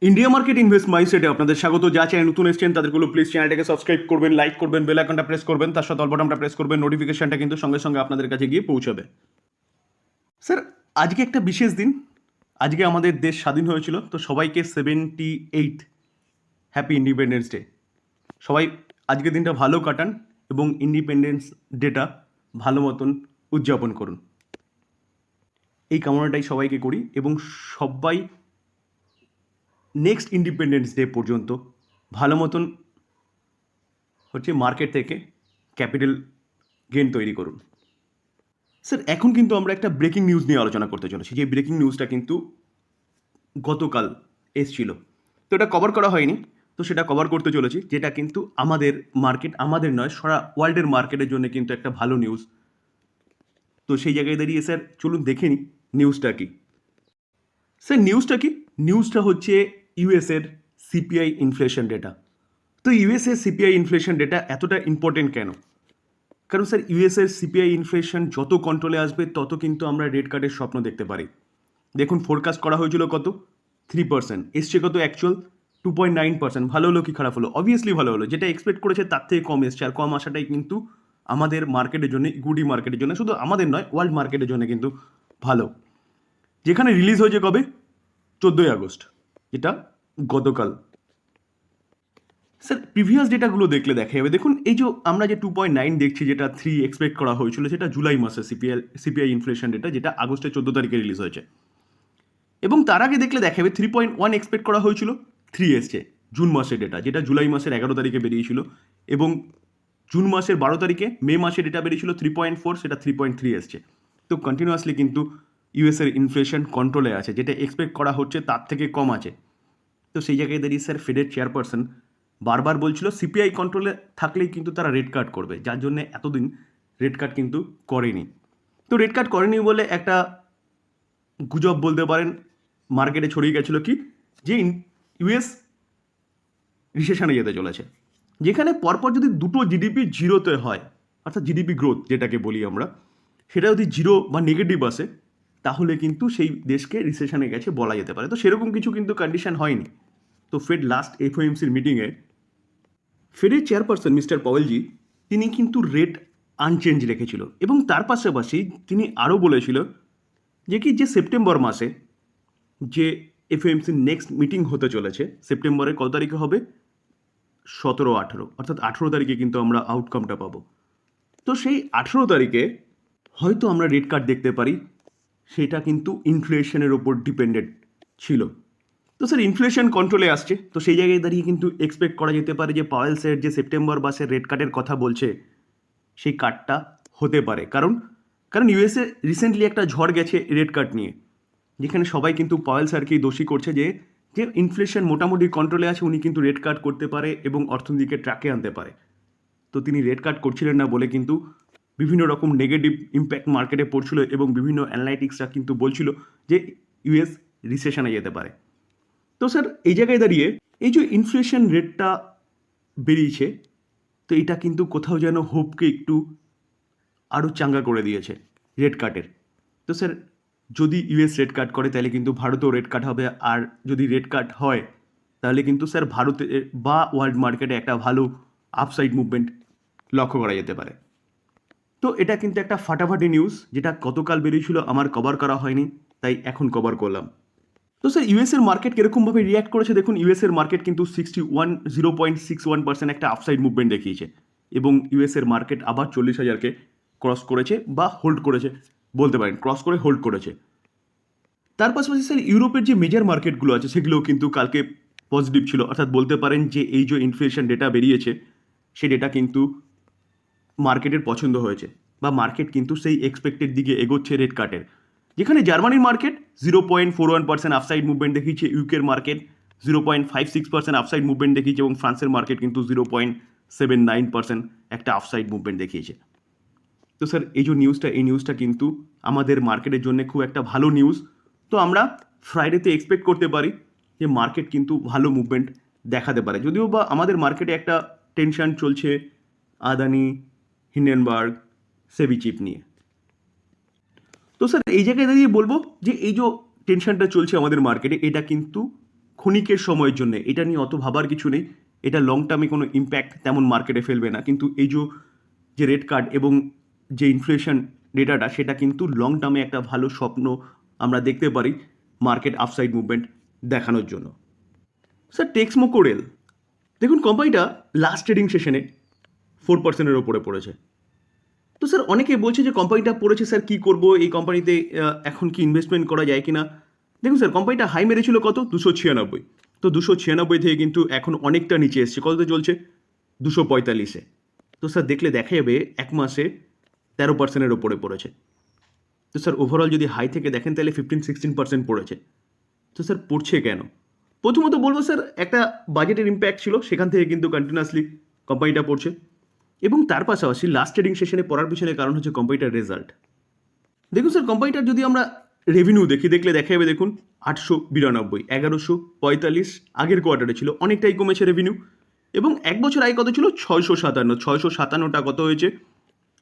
India market invest মাইন্ডসেটে আপনাদের স্বাগত। যা চ্যানেল নতুন এসেছেন তাদেরগুলো প্লিজ চ্যানেলটাকে সাবস্ক্রাইব করবেন, লাইক করবেন, বেল আইকনটা প্রেস করবেন, তার সাথে অল বাটনটা প্রেস করবেন। নোটিফিকেশনটা কিন্তু সঙ্গে সঙ্গে আপনাদের কাছে গিয়ে পৌঁছাবে। স্যার, আজকে একটা বিশেষ দিন। আজকে আমাদের দেশ স্বাধীন হয়েছিল, তো সবাইকে 78 হ্যাপি ইন্ডিপেন্ডেন্স ডে। সবাই আজকের দিনটা ভালো কাটান এবং ইন্ডিপেন্ডেন্স ডেটা ভালো মতন উদযাপন করুন, এই কামনাটাই সবাইকে করি। এবং সবাই নেক্সট ইন্ডিপেন্ডেন্স ডে পর্যন্ত ভালো মতন মার্কেট থেকে ক্যাপিটাল গেইন তৈরি করুন। স্যার, এখন কিন্তু আমরা একটা ব্রেকিং নিউজ নিয়ে আলোচনা করতে চলেছি, যে ব্রেকিং নিউজটা কিন্তু গতকাল এসছিল, তো এটা কভার করা হয়নি, তো সেটা কভার করতে চলেছি। যেটা কিন্তু আমাদের মার্কেট, আমাদের নয়, সারা ওয়ার্ল্ডের মার্কেটের জন্য কিন্তু একটা ভালো নিউজ। তো সেই জায়গায় দাঁড়িয়ে স্যার চলুন দেখে নিই নিউজটা কি। স্যার, নিউজটা কি? নিউজটা হচ্ছে ইউএসের সিপিআই ইনফ্লেশন ডেটা। তো ইউএসএর সিপিআই ইনফ্লেশন ডেটা এতটা ইম্পর্টেন্ট কেন? কারণ স্যার, ইউএসের সিপিআই ইনফ্লেশন যত কন্ট্রোলে আসবে তত কিন্তু আমরা রেড কার্ডের স্বপ্ন দেখতে পারি। দেখুন, ফোরকাস্ট করা হয়েছিল কত? 3%, এসছে কত অ্যাকচুয়াল? 2.9%। ভালো হলো কি খারাপ হলো? অবভিয়াসলি ভালো হলো। যেটা এক্সপেক্ট করেছে তার থেকে কম এসছে, আর কম আসাটাই কিন্তু আমাদের মার্কেটের জন্য, ইকুইটি মার্কেটের জন্য, শুধু আমাদের নয়, ওয়ার্ল্ড মার্কেটের জন্য কিন্তু ভালো। যেখানে রিলিজ হয়েছে কবে? 14ই আগস্ট, যেটা গতকাল। স্যার, প্রিভিয়াস ডেটাগুলো দেখলে দেখা যাবে। দেখুন, এই যে আমরা যে 2.9 দেখছি, যেটা 3 এক্সপেক্ট করা হয়েছিল, সেটা জুলাই মাসে সিপিআই ইনফ্লেশন ডেটা, যেটা আগস্টের 14 তারিখে রিলিজ হয়েছে। এবং তার আগে দেখলে দেখা যাবে 3.1 এক্সপেক্ট করা হয়েছিল, 3 এসছে জুন মাসের ডেটা, যেটা জুলাই মাসের 11 তারিখে বেরিয়েছিল। এবং জুন মাসের 12 তারিখে মে মাসের ডেটা বেরিয়েছিল 3.4, সেটা 3.3 এসছে। তো কন্টিনিউয়াসলি কিন্তু ইউএসের ইনফ্লেশন কন্ট্রোলে আছে, যেটা এক্সপেক্ট করা হচ্ছে তার থেকে কম আছে। তো সেই জায়গায় দাঁড়িয়ে স্যার ফেডের চেয়ারপারসন বারবার বলছিল সিপিআই কন্ট্রোলে থাকলেই কিন্তু তারা রেড কার্ড করবে, যার জন্য এতদিন রেড কার্ড কিন্তু করেনি। তো রেড কার্ড করেনি বলে একটা গুজব বলতে পারেন মার্কেটে ছড়িয়ে গেছিলো কি, যে ইউএস রিসেশনে যেতে চলেছে। যেখানে পরপর যদি দুটো জিডিপি জিরোতে হয়, অর্থাৎ জিডিপি গ্রোথ যেটাকে বলি আমরা, সেটা যদি জিরো বা নেগেটিভ আসে, তাহলে কিন্তু সেই দেশকে রিসেশনে গেছে বলা যেতে পারে। তো সেরকম কিছু কিন্তু কন্ডিশন হয়নি। তো ফেড লাস্ট এফওএমসির মিটিংয়ে ফেডের চেয়ারপারসন মিস্টার পাওয়েলজি, তিনি কিন্তু রেট আনচেঞ্জ রেখেছিল। এবং তার পাশাপাশি তিনি আরও বলেছিল যে কি, যে সেপ্টেম্বর মাসে যে এফওএমসির নেক্সট মিটিং হতে চলেছে, সেপ্টেম্বরের কত তারিখে হবে? 17-18, অর্থাৎ 18 তারিখে কিন্তু আমরা আউটকামটা পাবো। তো সেই 18 তারিখে হয়তো আমরা রেড কার্ড দেখতে পারি। সেটা কিন্তু ইনফ্লেশনের ওপর ডিপেন্ডেন্ট ছিল। তো স্যার, ইনফ্লেশন কন্ট্রোলে আসছে, তো সেই জায়গায় দাঁড়িয়ে কিন্তু এক্সপেক্ট করা যেতে পারে যে পাওয়েল স্যার যে সেপ্টেম্বর মাসের রেড কার্ডের কথা বলছে, সেই কার্ডটা হতে পারে। কারণ কারণ ইউএসএ রিসেন্টলি একটা ঝড় গেছে রেড কার্ড নিয়ে, যেখানে সবাই কিন্তু পাওয়েল স্যারকেই দোষী করছে যে যে ইনফ্লেশন মোটামুটি কন্ট্রোলে আছে, উনি কিন্তু রেড কার্ড করতে পারে এবং অর্থনীতিকে ট্র্যাকে আনতে পারে। তো তিনি রেড কার্ড করছিলেন না বলে কিন্তু বিভিন্ন রকম নেগেটিভ ইম্প্যাক্ট মার্কেটে পড়ছিল, এবং বিভিন্ন অ্যানালাইটিক্সরা কিন্তু বলছিল যে ইউএস রিসেশনে যেতে পারে। তো স্যার, এই জায়গায় দাঁড়িয়ে এই যে ইনফ্লেশন রেটটা বেরিয়েছে, তো এটা কিন্তু কোথাও যেন হোপকে একটু আরও চাঙ্গা করে দিয়েছে রেড কার্ডের। তো স্যার, যদি ইউএস রেড কার্ড করে তাহলে কিন্তু ভারতেও রেড কার্ড হবে, আর যদি রেড কার্ড হয় তাহলে কিন্তু স্যার ভারতে বা ওয়ার্ল্ড মার্কেটে একটা ভালো আপসাইড মুভমেন্ট লক্ষ্য করা যেতে পারে। তো এটা কিন্তু একটা ফাটাফাটি নিউজ, যেটা গতকাল বেরিয়েছিল, আমার কভার করা হয়নি, তাই এখন কভার করলাম। তো স্যার, ইউএসের মার্কেট কীরকমভাবে রিয়্যাক্ট করেছে দেখুন। ইউএসের মার্কেট কিন্তু 0.61% একটা আপসাইড মুভমেন্ট দেখিয়েছে, এবং ইউএসের মার্কেট আবার 40,000কে ক্রস করেছে বা হোল্ড করেছে বলতে পারেন, ক্রস করে হোল্ড করেছে। তার পাশাপাশি স্যার, ইউরোপের যে মেজর মার্কেটগুলো আছে সেগুলোও কিন্তু কালকে পজিটিভ ছিল, অর্থাৎ বলতে পারেন যে এই যে ইনফ্লেশন ডেটা বেরিয়েছে, সেই ডেটা কিন্তু মার্কেটের পছন্দ হয়েছে, বা মার্কেট কিন্তু সেই এক্সপেক্টেড দিকে এগোচ্ছে রেড কার্টের। যেখানে জার্মানির মার্কেট 0.41% আপসাইড মুভমেন্ট দেখিয়েছে, ইউকের মার্কেট 0.56% আপসাইড মুভমেন্ট দেখিয়েছে, এবং ফ্রান্সের মার্কেট কিন্তু 0.79% একটা আপসাইড মুভমেন্ট দেখিয়েছে। তো স্যার, এই যে নিউজটা, এই নিউজটা কিন্তু আমাদের মার্কেটের জন্য খুব একটা ভালো নিউজ। তো আমরা ফ্রাইডেতে এক্সপেক্ট করতে পারি যে মার্কেট কিন্তু ভালো মুভমেন্ট দেখাতে পারে, যদিও বা আমাদের মার্কেটে একটা টেনশন চলছে আদানি, হিন্ডেনবার্গ, সেবি চিপ নিয়ে। তো স্যার, এই জায়গায় দাঁড়িয়ে বলবো যে এই যে টেনশনটা চলছে আমাদের মার্কেটে, এটা কিন্তু ক্ষণিকের সময়ের জন্য, এটা নিয়ে অত ভাবার কিছু নেই। এটা লং টার্মে কোনো ইম্প্যাক্ট তেমন মার্কেটে ফেলবে না, কিন্তু এই যে রেট কার্ড এবং যে ইনফ্লেশন ডেটাটা, সেটা কিন্তু লং টার্মে একটা ভালো স্বপ্ন আমরা দেখতে পারি মার্কেট আপসাইড মুভমেন্ট দেখানোর জন্য। স্যার টেক্সমোকো রেল, দেখুন কোম্পানিটা লাস্ট ট্রেডিং সেশনে 4%-এর ওপরে পড়েছে। তো স্যার অনেকেই বলছে যে কোম্পানিটা পড়েছে, স্যার কী করবো এই কোম্পানিতে, এখন কি ইনভেস্টমেন্ট করা যায় কি না? দেখুন স্যার, কোম্পানিটা হাই মেরেছিল কত? 296। তো 296 থেকে কিন্তু এখন অনেকটা নিচে এসছে। কততে চলছে? 245-এ। তো স্যার দেখলে দেখা যাবে এক মাসে 13%-এর ওপরে পড়েছে। তো স্যার ওভারঅল যদি হাই থেকে দেখেন তাহলে 15-16% পড়েছে। তো স্যার পড়ছে কেন? প্রথমত বলবো স্যার, একটা বাজেটের ইম্প্যাক্ট ছিল, সেখান থেকে কিন্তু কন্টিনিউয়াসলি কোম্পানিটা পড়ছে। এবং তার পাশাপাশি লাস্ট ট্রেডিং সেশনে পড়ার পিছনে কারণ হচ্ছে কোম্পানিটার রেজাল্ট। দেখুন স্যার, কোম্পানিটার যদি আমরা রেভিনিউ দেখলে দেখা যাবে, দেখুন 892, 1145 আগের কোয়ার্টারে ছিল, অনেকটাই কমেছে রেভিনিউ। এবং এক বছর আগে কত ছিল? 657টা কত হয়েছে?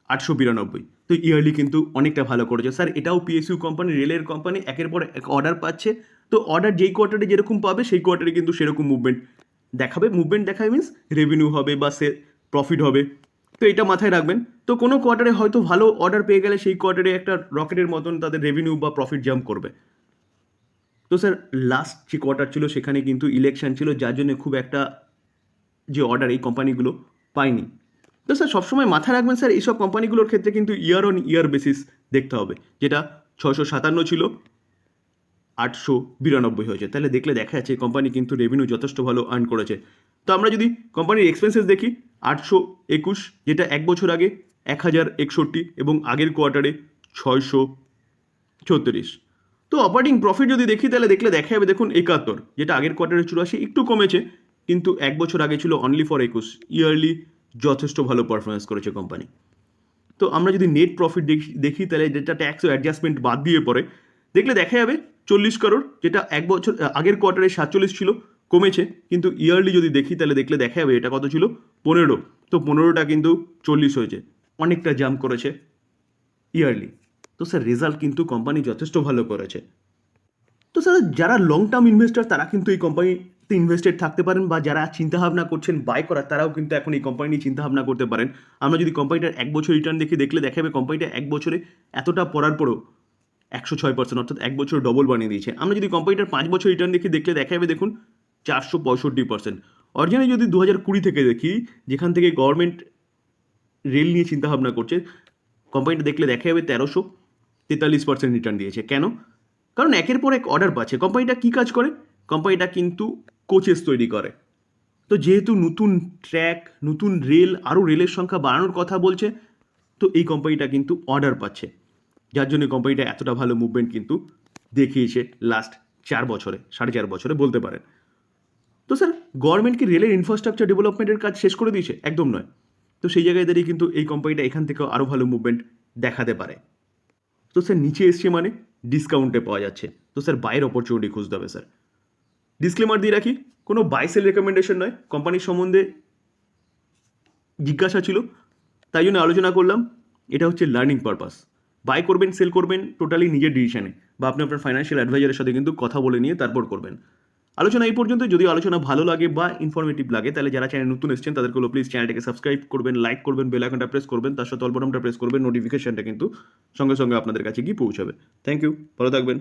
892। তো ইয়ারলি কিন্তু অনেকটা ভালো করেছে স্যার। এটাও পিএসইউ কোম্পানি, রেলের কোম্পানি, একের পর এক অর্ডার পাচ্ছে। তো অর্ডার যেই কোয়ার্টারে যেরকম পাবে সেই কোয়ার্টারে কিন্তু সেরকম মুভমেন্ট দেখাবে। মুভমেন্ট দেখাবে মিনস রেভিনিউ হবে বা প্রফিট হবে। তো এটা মাথায় রাখবেন। তো কোনো কোয়ার্টারে হয়তো ভালো অর্ডার পেয়ে গেলে সেই কোয়ার্টারে একটা রকেটের মতন তাদের রেভিনিউ বা প্রফিট জাম্প করবে। তো স্যার লাস্ট যে কোয়ার্টার ছিল সেখানে কিন্তু ইলেকশন ছিল, যার জন্য খুব একটা যে অর্ডার এই কোম্পানিগুলো পায়নি। তো স্যার সবসময় মাথায় রাখবেন স্যার, এইসব কোম্পানিগুলোর ক্ষেত্রে কিন্তু ইয়ার অন ইয়ার বেসিস দেখতে হবে। যেটা 657 ছিল, 892 হয়েছে, তাহলে দেখলে দেখা যাচ্ছে কোম্পানি কিন্তু রেভিনিউ যথেষ্ট ভালো আর্ন করেছে। তো আমরা যদি কোম্পানির এক্সপেন্সেস দেখি, 821, যেটা এক বছর আগে 1061 এবং আগের কোয়ার্টারে 636। তো অপারেটিং প্রফিট যদি দেখি তাহলে দেখলে দেখা যাবে, দেখুন 71, যেটা আগের কোয়ার্টারে 84, একটু কমেছে, কিন্তু এক বছর আগে ছিল অনলি ফর 21। ইয়ারলি যথেষ্ট ভালো পারফরমেন্স করেছে কোম্পানি। তো আমরা যদি নেট প্রফিট দেখি তাহলে যেটা ট্যাক্স ও অ্যাডজাস্টমেন্ট বাদ দিয়ে পড়ে, দেখলে দেখা যাবে 40 করোড়, যেটা এক বছর আগের কোয়ার্টারে 47 ছিল, কমেছে। কিন্তু ইয়ারলি যদি দেখি তাহলে দেখলে দেখা যাবে এটা কত ছিল? 15। তো 15টা কিন্তু 40 হয়েছে, অনেকটা জাম্প করেছে ইয়ারলি। তো স্যার রেজাল্ট কিন্তু কোম্পানি যথেষ্ট ভালো করেছে। তো স্যার যারা লং টার্ম ইনভেস্টার তারা কিন্তু এই কোম্পানিতে ইনভেস্টেড থাকতে পারেন, বা যারা চিন্তাভাবনা করছেন বাই করার তারাও কিন্তু এখন এই কোম্পানি নিয়ে চিন্তাভাবনা করতে পারেন। আমরা যদি কোম্পানিটার এক বছর রিটার্ন দেখলে দেখা যাবে কোম্পানিটা এক বছরে এতটা পড়ার পরেও 106%, অর্থাৎ এক বছর ডবল বানিয়ে দিয়েছে। আমরা যদি কোম্পানিটার 5 বছর রিটার্ন দেখলে দেখা যাবে, দেখুন 465%। অরিজিনালি যদি 2020 থেকে দেখি, যেখান থেকে গভর্নমেন্ট রেল নিয়ে চিন্তাভাবনা করছে, কোম্পানিটা দেখলে দেখা যাবে 1343% রিটার্ন দিয়েছে। কেন? কারণ একের পর এক অর্ডার পাচ্ছে। কোম্পানিটা কী কাজ করে? কোম্পানিটা কিন্তু কোচেস তৈরি করে। তো যেহেতু নতুন ট্র্যাক, নতুন রেল, আরও রেলের সংখ্যা বাড়ানোর কথা বলছে, তো এই কোম্পানিটা কিন্তু অর্ডার পাচ্ছে, যার জন্য কোম্পানিটা এতটা ভালো মুভমেন্ট কিন্তু দেখিয়েছে লাস্ট 4 বছরে, 4.5 বছরে বলতে পারেন। তো স্যার গভর্নমেন্ট কি রেলের ইনফ্রাস্ট্রাকচার ডেভেলপমেন্টের কাজ শেষ করে দিয়েছে? একদম নয়। তো সেই জায়গায় দাঁড়িয়ে কিন্তু এই কোম্পানিটা এখান থেকেও আরও ভালো মুভমেন্ট দেখাতে পারে। তো স্যার নিচে এসছে মানে ডিসকাউন্টে পাওয়া যাচ্ছে, তো স্যার বাইয়ের অপরচুনিটি খুঁজতে হবে স্যার। ডিসক্লেমার দিয়ে রাখি, কোনো বাই সেল রেকমেন্ডেশন নয়, কোম্পানির সম্বন্ধে জিজ্ঞাসা ছিল তাই জন্য আলোচনা করলাম। এটা হচ্ছে লার্নিং পারপাস। বাই করবেন সেল করবেন টোটালি নিজের ডিসিশনে, বা আপনি আপনার ফাইন্যান্সিয়াল অ্যাডভাইজারের সাথে কিন্তু কথা বলে নিয়ে তারপর করবেন। আলোচনা এই পর্যন্ত। যদি আলোচনা ভালো লাগে বা ইনফরমেটিভ লাগে তাহলে যারা চ্যানেল নতুন এসেছেন তাদেরকে প্লিজ চ্যানেলটাকে সাবস্ক্রাইব করবেন, লাইক করবেন, বেল আইকনটা প্রেস করবেন, তার সাথে অল বাটনটা প্রেস করবেন, নোটিফিকেশনটা কিন্তু সঙ্গে সঙ্গে আপনাদের কাছে গিয়ে পৌঁছাবে। থ্যাংক ইউ, ভালো থাকবেন।